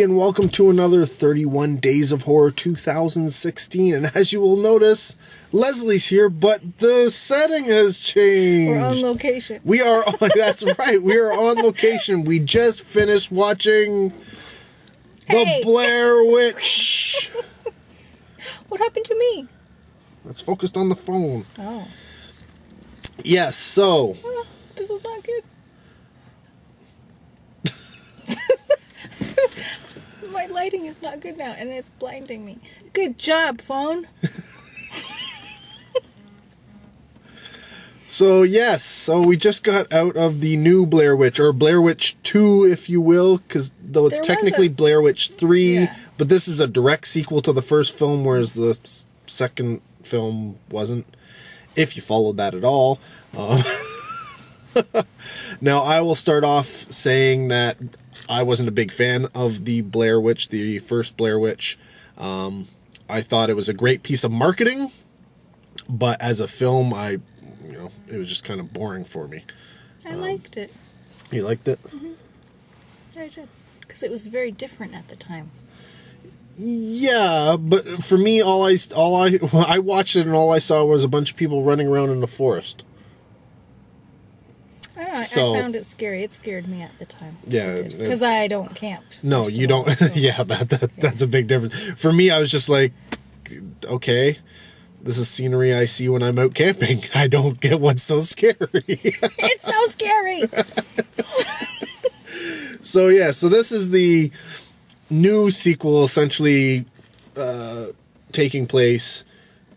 and welcome to another 31 Days of Horror 2016. And as you will notice, Lesley's here, but the setting has changed. We're on location. We are on, that's right, we are on location. We just finished watching The Blair Witch. What happened to me? Let's focus on the phone. Oh. Yes, so. This is not good. My lighting is not good now, and it's blinding me. Good job, phone. So, yes, so we just got out of the new Blair Witch, or Blair Witch 2, if you will, because though it's technically Blair Witch 3, but this is a direct sequel to the first film, whereas the second film wasn't, if you followed that at all. Now, I will start off saying that I wasn't a big fan of the Blair Witch, the first Blair Witch. I thought it was a great piece of marketing, but as a film, it was just kind of boring for me. I liked it. You liked it? Mm-hmm. I did. Because it was very different at the time. Yeah, but for me, I watched it and all I saw was a bunch of people running around in the forest. I don't know, I found it scary. It scared me at the time. Yeah. Because I don't camp. No, you don't. So. Yeah, that's a big difference. For me, I was just like, okay, this is scenery I see when I'm out camping. I don't get what's so scary. It's so scary. So this is the new sequel, essentially taking place,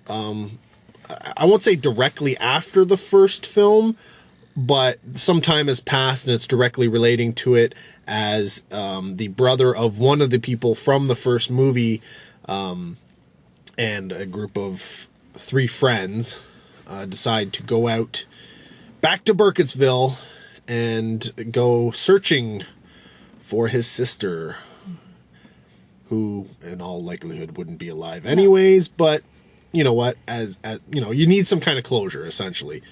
I won't say directly after the first film, but some time has passed and it's directly relating to it as the brother of one of the people from the first movie and a group of 3 friends decide to go out back to Burkittsville and go searching for his sister, who in all likelihood wouldn't be alive anyways, but you know what, as you know, you need some kind of closure, essentially.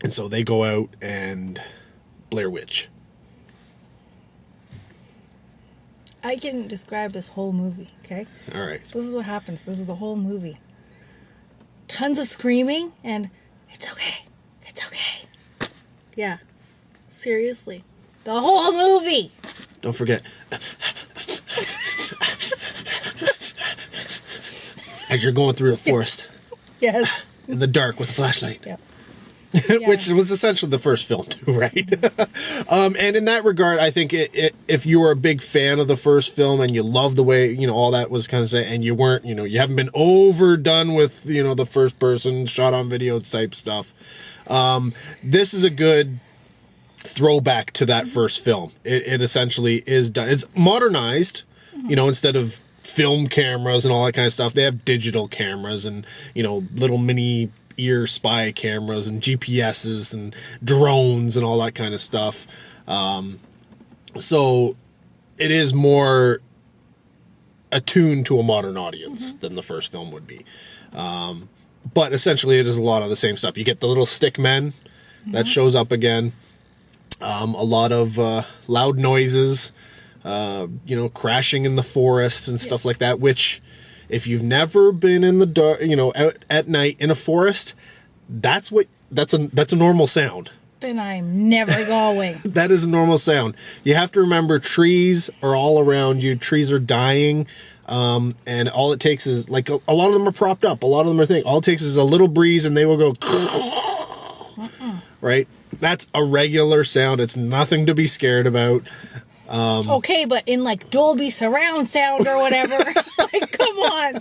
And so they go out and Blair Witch. I can describe this whole movie, okay? All right. This is what happens. This is the whole movie. Tons of screaming and it's okay. It's okay. Yeah. Seriously. The whole movie. Don't forget. As you're going through the forest. Yes. In the dark with a flashlight. Yep. Which was essentially the first film too, right? And in that regard, I think if you were a big fan of the first film and you love the way, all that was kind of say, and you weren't, you haven't been overdone with, the first person shot on video type stuff. This is a good throwback to that first film. It essentially is done. It's modernized, instead of film cameras and all that kind of stuff. They have digital cameras and, little mini ear spy cameras and GPSs and drones and all that kind of stuff. So it is more attuned to a modern audience than the first film would be. But essentially it is a lot of the same stuff. You get the little stick men that shows up again. A lot of loud noises, crashing in the forest and stuff like that, which if you've never been in the dark, out at night in a forest, that's a normal sound. Then I'm never going. That is a normal sound. You have to remember, trees are all around you. Trees are dying. And all it takes is, like, a lot of them are propped up. A lot of them are things. All it takes is a little breeze and they will go, right? That's a regular sound. It's nothing to be scared about. Okay, but in like Dolby surround sound or whatever, like, come on.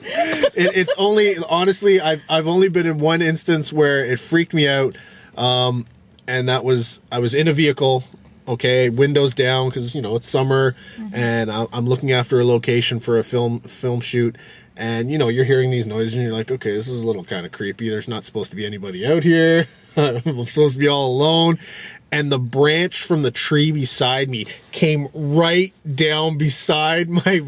It's only, honestly, I've only been in one instance where it freaked me out, and that was, I was in a vehicle, okay, windows down, because it's summer, and I'm looking after a location for a film shoot, and you're hearing these noises, and you're like, okay, this is a little kind of creepy. There's not supposed to be anybody out here. I'm supposed to be all alone. And the branch from the tree beside me came right down beside my...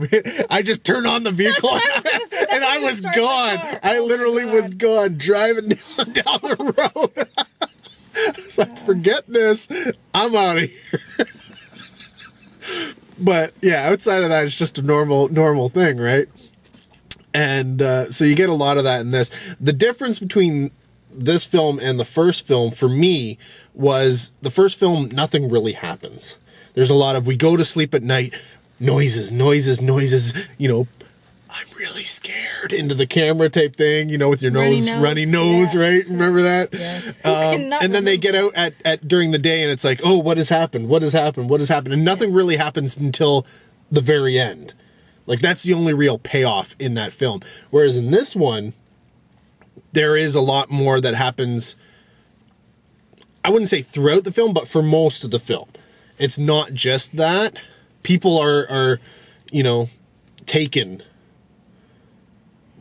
I just turned on the vehicle and I was gone. I literally was gone, driving down the road. I was like, forget this. I'm out of here. But yeah, outside of that, it's just a normal thing, right? And so you get a lot of that in this. The difference between this film and the first film for me was the first film, nothing really happens. There's a lot of, we go to sleep at night, noises, you know, I'm really scared into the camera type thing, you know, with your runny nose, yeah. right? Remember that? Yes. And then they get out at during the day and it's like, oh, what has happened? What has happened? What has happened? And nothing really happens until the very end. Like, that's the only real payoff in that film. Whereas in this one, there is a lot more that happens, I wouldn't say throughout the film, but for most of the film. It's not just that. People are you know, taken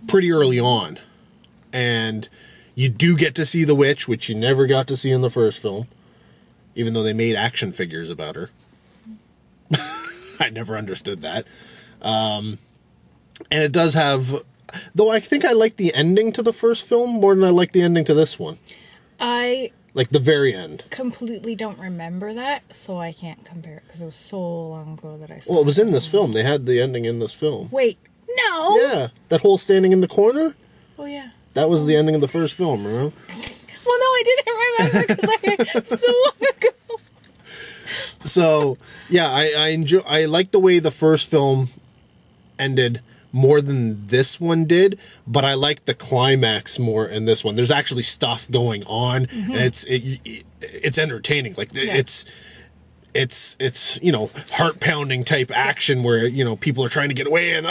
pretty early on. And you do get to see the witch, which you never got to see in the first film. Even though they made action figures about her. I never understood that. And it does have... Though I think I like the ending to the first film more than I like the ending to this one. Like the very end. Completely don't remember that, so I can't compare it because it was so long ago that I saw it. Well, it was in this film. They had the ending in this film. Wait, no! Yeah, that whole standing in the corner? Oh, yeah. That was the ending of the first film, remember? Well, no, I didn't remember because I so long ago. So, yeah, I like the way the first film ended more than this one did, but I like the climax more in this one. There's actually stuff going on, and it's entertaining. Like it's you know, heart pounding type action where, you know, people are trying to get away and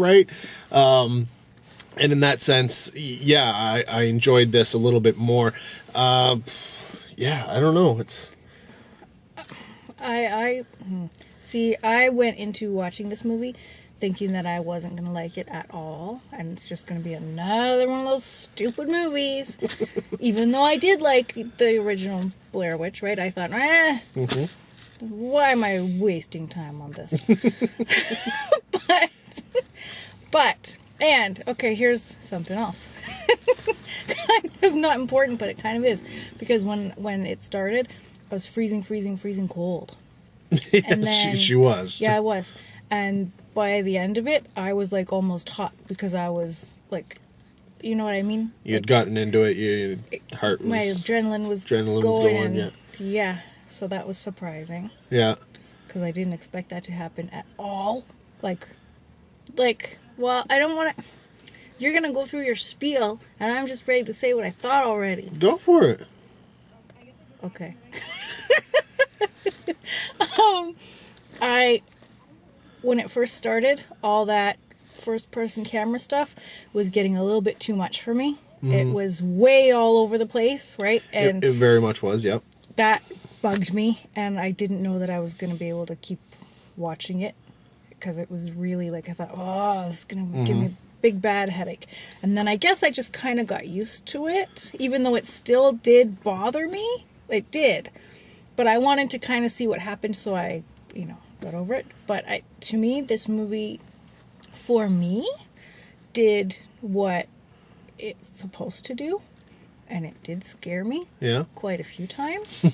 right. And in that sense, yeah, I enjoyed this a little bit more. Yeah, I don't know. It's See, I went into watching this movie thinking that I wasn't going to like it at all, and it's just going to be another one of those stupid movies. Even though I did like the original Blair Witch, right? I thought, why am I wasting time on this? And, okay, here's something else. Kind of not important, but it kind of is. Because when it started, I was freezing cold. Yes, And then, she was. Yeah, I was. And by the end of it, I was like almost hot because I was like, you know what I mean? You had gotten into it. Your heart was... My adrenaline was going, and, yeah. So that was surprising. Yeah. Because I didn't expect that to happen at all. Like, well, I don't want to... You're going to go through your spiel, and I'm just ready to say what I thought already. Go for it. Okay. When it first started, all that first-person camera stuff was getting a little bit too much for me. It was way all over the place, right? And it very much was, yep. that bugged me, and I didn't know that I was going to be able to keep watching it because it was really like, I thought, oh, this is going to give me a big bad headache. And then I guess I just kind of got used to it, even though it still did bother me. It did. But I wanted to kind of see what happened, so I, you know, got over it. But to me, this movie, for me, did what it's supposed to do. And it did scare me quite a few times.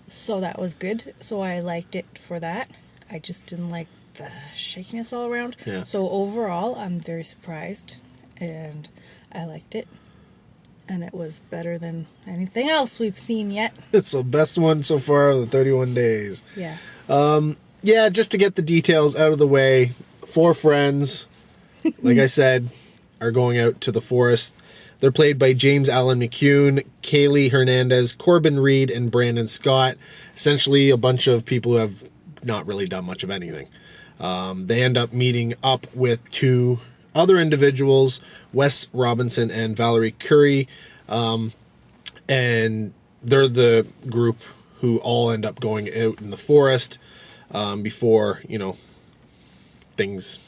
So that was good. So I liked it for that. I just didn't like the shakiness all around. Yeah. So overall, I'm very surprised. And I liked it. And it was better than anything else we've seen yet. It's the best one so far of the 31 days. Yeah. Yeah, just to get the details out of the way, 4 friends, like I said, are going out to the forest. They're played by James Allen McCune, Kaylee Hernandez, Corbin Reed, and Brandon Scott. Essentially a bunch of people who have not really done much of anything. They end up meeting up with 2 other individuals, Wes Robinson and Valerie Curry, and they're the group who all end up going out in the forest before, you know, things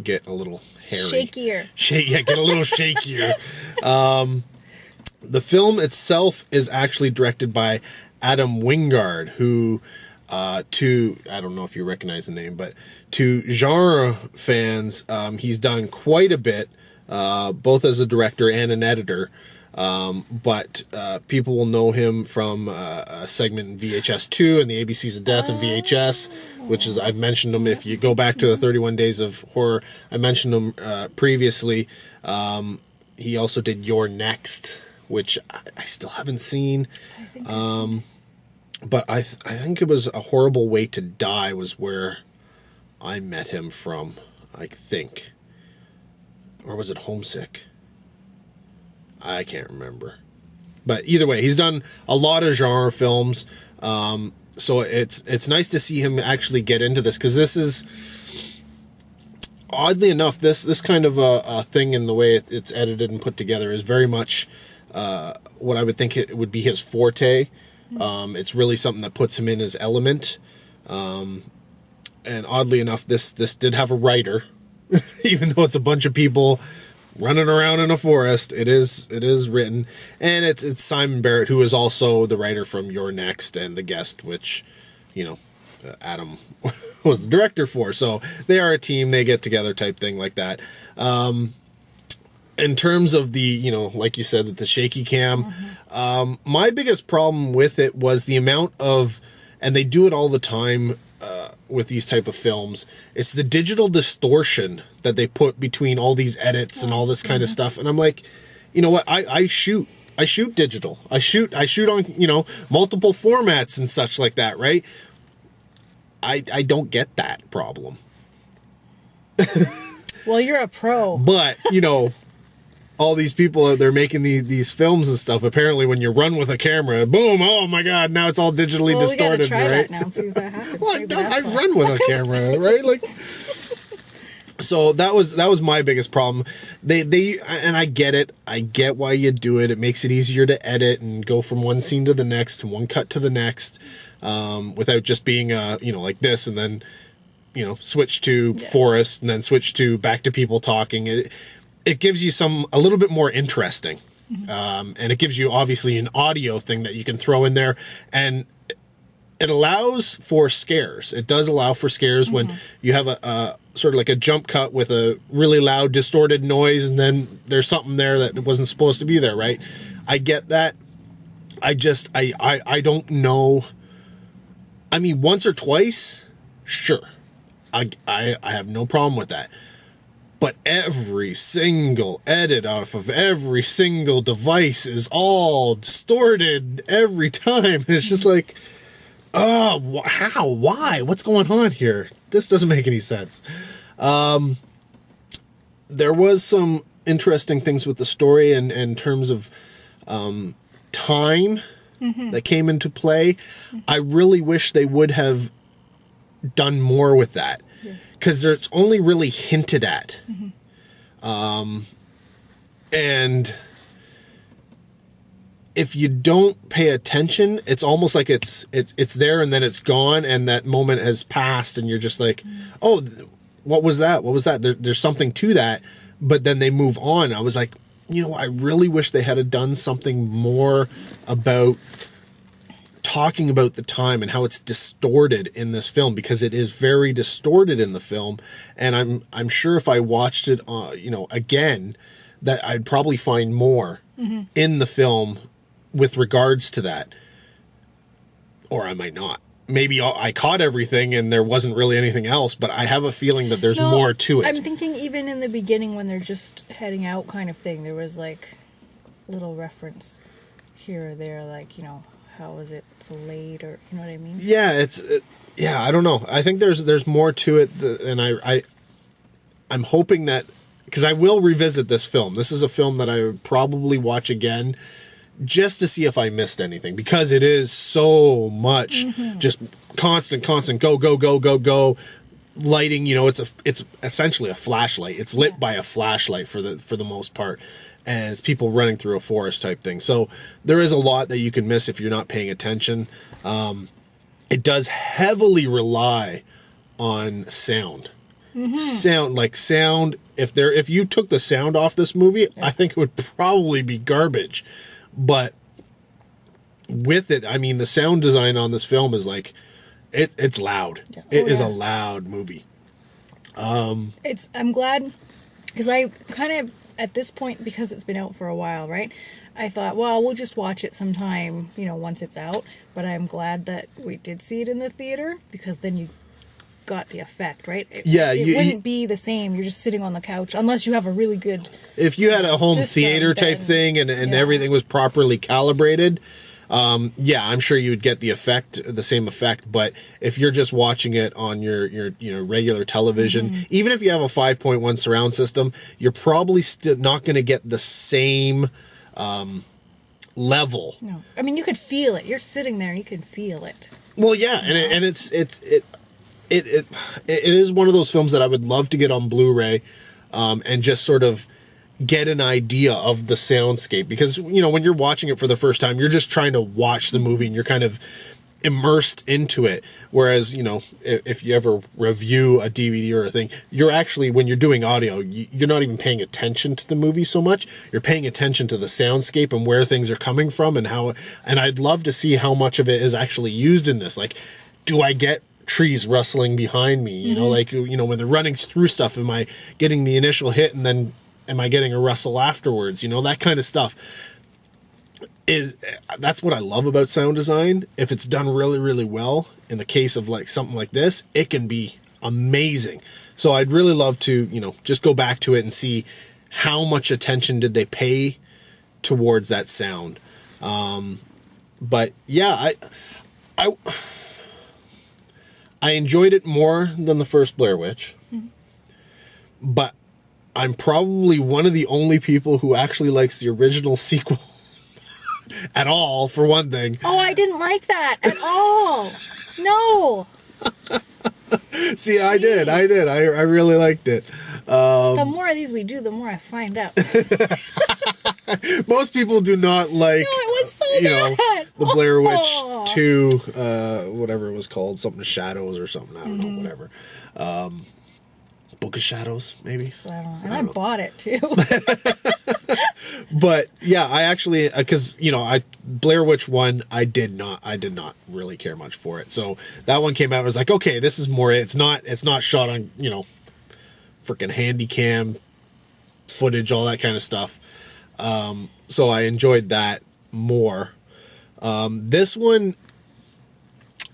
get a little hairy. Shakier. Get a little shakier. The film itself is actually directed by Adam Wingard, who to, I don't know if you recognize the name, but to genre fans, he's done quite a bit, both as a director and an editor. But people will know him from a segment in VHS2 and the ABCs of Death and VHS, which is, I've mentioned him. If you go back to the 31 Days of Horror, I mentioned him previously. He also did You're Next, which I still haven't seen. I think I've seen it. But I think it was A Horrible Way to Die was where I met him from, I think. Or was it Homesick? I can't remember. But either way, he's done a lot of genre films. So it's nice to see him actually get into this, because this is, oddly enough, this kind of a thing in the way it's edited and put together is very much what I would think it would be his forte. It's really something that puts him in his element. And oddly enough, this did have a writer, even though it's a bunch of people running around in a forest. It is written, and it's Simon Barrett, who is also the writer from Your Next and The Guest, which, Adam was the director for. So they are a team, they get together type thing like that. In terms of the, like you said, with the shaky cam, my biggest problem with it was the amount of, and they do it all the time with these type of films, it's the digital distortion that they put between all these edits and all this kind of stuff. And I'm like, you know what, I shoot digital. I shoot on, multiple formats and such like that, right? I don't get that problem. Well, you're a pro. But, all these people out there making these films and stuff, apparently when you run with a camera, boom, oh my God, now it's all digitally distorted, we gotta try right? that now and see if that happens. Well, I've run with a camera, right? Like, so that was my biggest problem. They and I get it. I get why you do it. It makes it easier to edit and go from one scene to the next, and one cut to the next, without just being like this, and then switch to forest, and then switch to back to people talking. It gives you a little bit more interesting. And it gives you obviously an audio thing that you can throw in there, and it allows for scares. It does allow for scares when you have a sort of like a jump cut with a really loud distorted noise, and then there's something there that wasn't supposed to be there, right? I get that. I don't know. I mean, once or twice, sure. I have no problem with that. But every single edit off of every single device is all distorted every time. It's just like, oh, how? Why? What's going on here? This doesn't make any sense. There was some interesting things with the story and in terms of time that came into play. I really wish they would have done more with that. Because it's only really hinted at. And if you don't pay attention, it's almost like it's there and then it's gone, and that moment has passed, and you're just like, oh, what was that? What was that? There's something to that, but then they move on. I was like, I really wish they had done something more about talking about the time and how it's distorted in this film, because it is very distorted in the film. And I'm sure if I watched it, again, that I'd probably find more in the film with regards to that, or I might not. Maybe I caught everything and there wasn't really anything else, but I have a feeling that there's more to it. I'm thinking even in the beginning when they're just heading out kind of thing, there was like little reference here or there, like, how was it so late, or you know what I mean? Yeah, I don't know. I think there's more to it, and I'm hoping that, because I will revisit this film. This is a film that I would probably watch again just to see if I missed anything, because it is so much just constant go lighting. It's essentially a flashlight. It's lit by a flashlight for the most part. And it's people running through a forest type thing. So there is a lot that you can miss if you're not paying attention. It does heavily rely on sound. Sound. If you took the sound off this movie, I think it would probably be garbage. But with it, I mean, the sound design on this film is like, it's loud. Yeah. It is a loud movie. I'm glad, because I kind of, at this point, because it's been out for a while, right? I thought, well, we'll just watch it sometime, once it's out. But I'm glad that we did see it in the theater, because then you got the effect, right? It wouldn't be the same. You're just sitting on the couch, unless you have a really good if you had a home system, theater type thing and everything was properly calibrated, I'm sure you would get the same effect. But if you're just watching it on your regular television, even if you have a 5.1 surround system, you're probably still not going to get the same level. No, I mean, you could feel it. You're sitting there, and you can feel it. Well, yeah, and it is one of those films that I would love to get on Blu-ray, and just sort of get an idea of the soundscape, because when you're watching it for the first time, you're just trying to watch the movie and you're kind of immersed into it. Whereas if you ever review a DVD or a thing, you're actually, when you're doing audio, you're not even paying attention to the movie so much. You're paying attention to the soundscape and where things are coming from, and I'd love to see how much of it is actually used in this. Like, do I get trees rustling behind me, when they're running through stuff, am I getting the initial hit and then am I getting a rustle afterwards, that kind of stuff. That's what I love about sound design. If it's done really, really well, in the case of like something like this, it can be amazing. So I'd really love to just go back to it and see how much attention did they pay towards that sound. But yeah, I enjoyed it more than the first Blair Witch, but I'm probably one of the only people who actually likes the original sequel at all, for one thing. Oh, I didn't like that at all. No. See, I did. I really liked it. The more of these we do, the more I find out. Most people do not like, no, it was so bad. The Blair Witch 2, whatever it was called, something Shadows or something, I don't know, whatever. Book of Shadows, maybe? I don't know. And I bought it, too. But, yeah, I actually, because, Blair Witch 1, I did not really care much for it. So that one came out, I was like, okay, this is more, it's not shot on, freaking handy cam footage, all that kind of stuff. So I enjoyed that more. This one,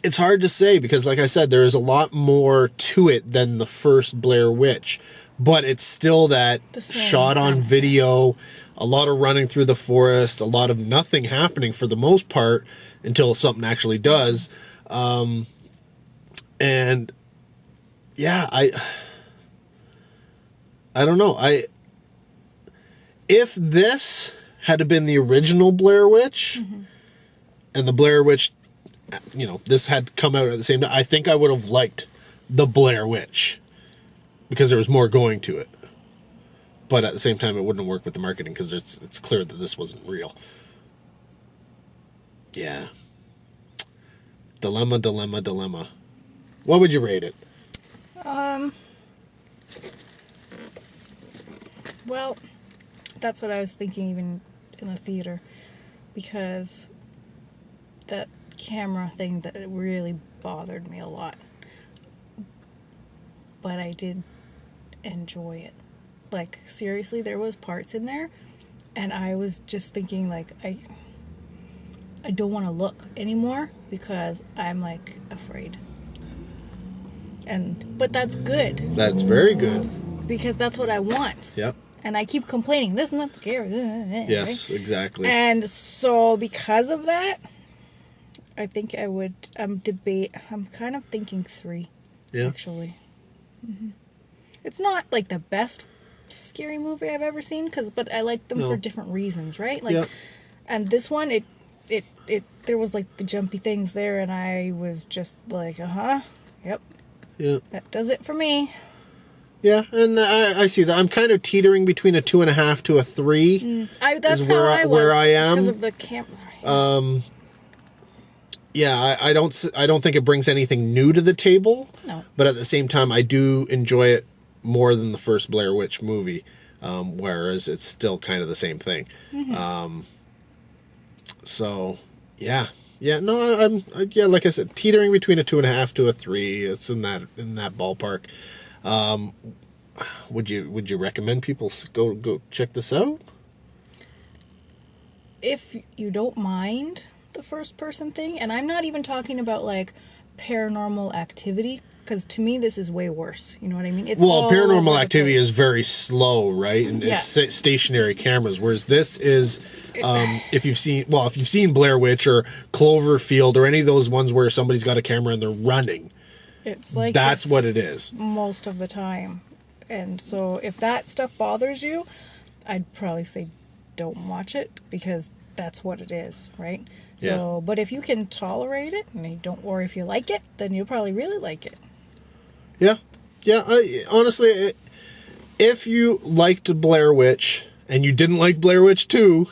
it's hard to say, because like I said, there is a lot more to it than the first Blair Witch, but it's still that shot on video, a lot of running through the forest, a lot of nothing happening for the most part until something actually does. And yeah, I don't know. If this had been the original Blair Witch, and the Blair Witch, this had come out at the same time, I think I would have liked the Blair Witch, because there was more going to it. But at the same time, it wouldn't have worked with the marketing, because it's clear that this wasn't real. Yeah. Dilemma. What would you rate it? Well, that's what I was thinking even in the theater, because that camera thing, that it really bothered me a lot. But I did enjoy it. Like, seriously, there was parts in there, and I was just thinking, like, I don't want to look anymore, because I'm, like, afraid. But that's good. That's very good. Because that's what I want. Yep. And I keep complaining, this is not scary. Yes, right? Exactly. And so because of that, I think I would I'm kind of thinking 3. Yeah. Actually. It's not like the best scary movie I've ever seen, but I like them for different reasons, right? Like, and this one, it there was like the jumpy things there, and I was just like, yep. Yeah. That does it for me. Yeah, and I see that. I'm kind of teetering between a 2.5 to a 3. That's where I am because of the camera. Yeah, I don't think it brings anything new to the table. No. But at the same time, I do enjoy it more than the first Blair Witch movie, whereas it's still kind of the same thing. So, yeah. Yeah, no, I'm like I said, teetering between a 2.5 to a 3. It's in that ballpark. Would you recommend people go check this out? if you don't mind the first person thing, and I'm not even talking about like Paranormal Activity, because to me this is way worse. You know what I mean? It's all Paranormal over the Activity place. is very slow, right? And Yeah. it's stationary cameras, whereas this is, if you've seen Blair Witch or Cloverfield or any of those ones where somebody's got a camera and they're running, It's like that's this what it is. most of the time. And so if that stuff bothers you, I'd probably say don't watch it, because that's what it is, right? So, Yeah. but if you can tolerate it and you don't, or if you like it, then you'll probably really like it. Yeah. Honestly, if you liked Blair Witch and you didn't like Blair Witch 2,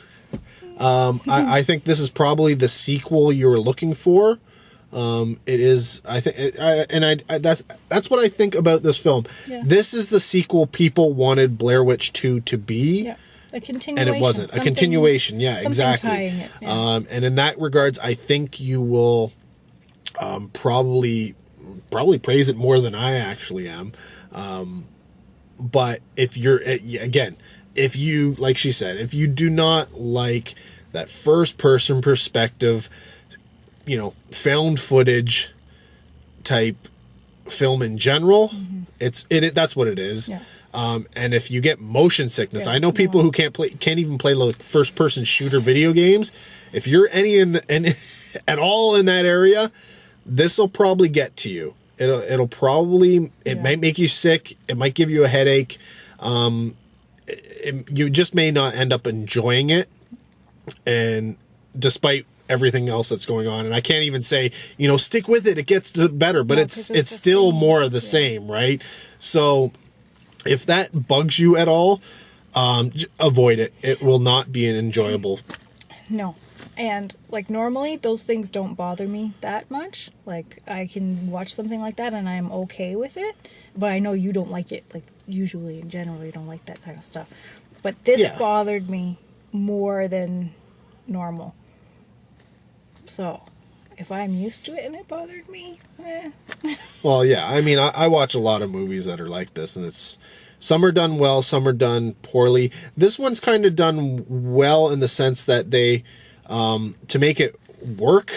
I think this is probably the sequel you were looking for. It is, I think, that's what I think about this film. Yeah. This is the sequel people wanted Blair Witch 2 to be. Yeah. A continuation. And it wasn't. A continuation, yeah, exactly. Tying it, yeah. And in that regards, I think you will probably praise it more than I actually am. But if you're, again, if you, like she said, if you do not like that first person perspective, you know, found footage type film in general, that's what it is. Yeah. And if you get motion sickness, Yeah, I know people who can't even play like first person shooter video games. If you're at all in that area, this will probably get to you. It'll probably, it might make you sick. It might give you a headache. You just may not end up enjoying it. And despite everything else that's going on, and I can't even say, you know, stick with it, it gets better, but No, it's still more of the same, right? So if that bugs you at all, avoid it. It will not be an enjoyable. No. And like normally those things don't bother me that much. Like I can watch something like that and I'm okay with it. But I know you don't like it. Like usually in general you don't like that kind of stuff. But this bothered me more than normal. So if I'm used to it and it bothered me, Well, yeah, I mean, I watch a lot of movies that are like this, and some are done well, some are done poorly. This one's kind of done well in the sense that they, to make it work,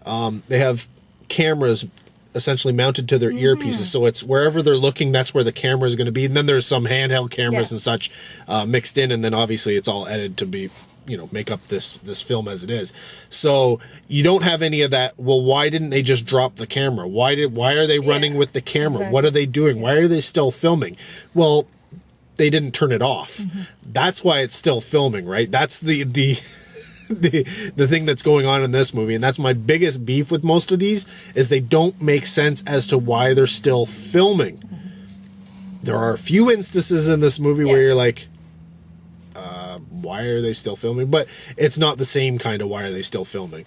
they have cameras essentially mounted to their earpieces, so it's wherever they're looking, that's where the camera is going to be. And then there's some handheld cameras and such mixed in, and then obviously it's all edited to be, you know, make up this film as it is. So you don't have any of that. Well, why didn't they just drop the camera? Why are they running with the camera? Exactly. What are they doing? Why are they still filming? Well, they didn't turn it off. That's why it's still filming, right? That's the thing that's going on in this movie, and that's my biggest beef with most of these, is they don't make sense as to why they're still filming. There are a few instances in this movie where you're like, why are they still filming? But it's not the same kind of why are they still filming.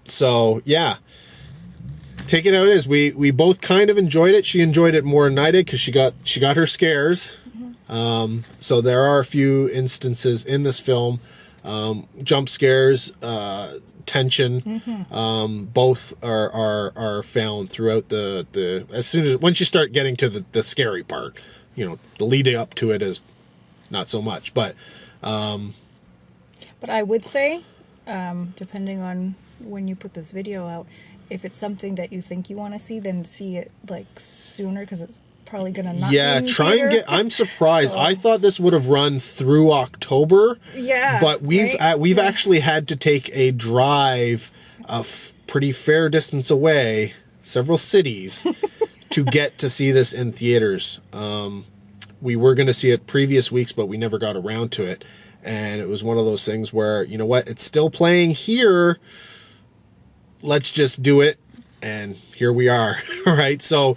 So yeah, take it how it is. We both kind of enjoyed it. She enjoyed it more than I did because she got her scares. So there are a few instances in this film, jump scares, tension, both are found throughout the once you start getting to the scary part, you know, the leading up to it is not so much, but I would say, depending on when you put this video out, if it's something that you think you want to see, then see it like sooner, because it's probably gonna not. Yeah, be in try and theater. get. I'm surprised. So- I thought this would have run through October. Yeah, but we've right? actually had to take a drive a pretty fair distance away, several cities, to get to see this in theaters. We were going to see it previous weeks, but we never got around to it. And it was one of those things where, you know what, it's still playing here. Let's just do it. And here we are, right? So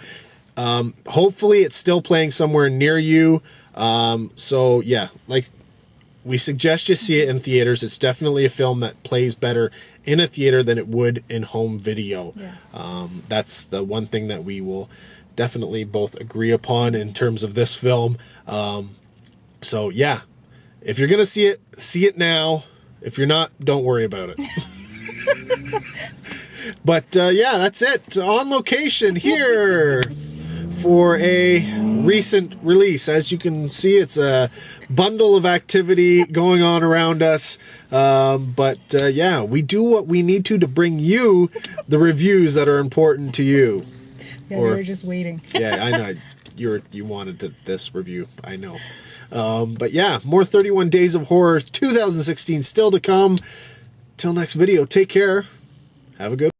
hopefully it's still playing somewhere near you. So yeah, like we suggest you see it in theaters. It's definitely a film that plays better in a theater than it would in home video. Yeah. That's the one thing that we will definitely both agree upon in terms of this film. So yeah, if you're gonna see it now. If you're not, don't worry about it. But yeah, that's it. On location here for a recent release. As you can see, it's a bundle of activity going on around us. Yeah, we do what we need to bring you the reviews that are important to you. Yeah, they were just waiting. Yeah, I know. You wanted this review. I know. But yeah, more 31 Days of Horror 2016 still to come. Till next video, take care. Have a good one.